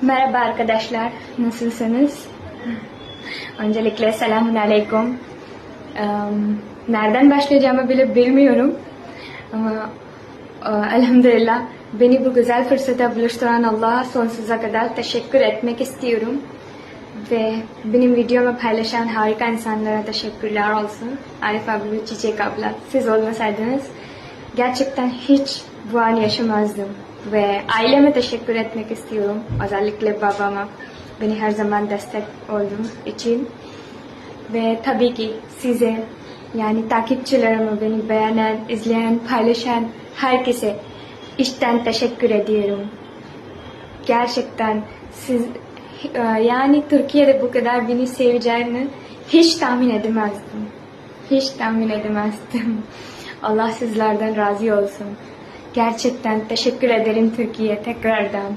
Merhaba arkadaşlar, nasılsınız? Öncelikle selamun aleyküm. Nereden başlayacağımı bile bilmiyorum. Ama elhamdülillah beni bu güzel fırsata buluşturan Allah'a sonsuza kadar teşekkür etmek istiyorum. Ve benim videomu paylaşan harika insanlara teşekkürler olsun. Arif abi ve Çiçek abla, siz olmasaydınız gerçekten hiç bu an yaşamazdım. Ve aileme teşekkür etmek istiyorum. Özellikle babama. Beni her zaman destek olduğum için. Ve tabii ki size, yani takipçilerime, beni beğenen, izleyen, paylaşan herkese içten teşekkür ediyorum. Gerçekten siz, yani Türkiye'de bu kadar beni seveceğini hiç tahmin edemezdim. Hiç tahmin edemezdim. Allah sizlerden razı olsun. Gerçekten teşekkür ederim Türkiye tekrardan.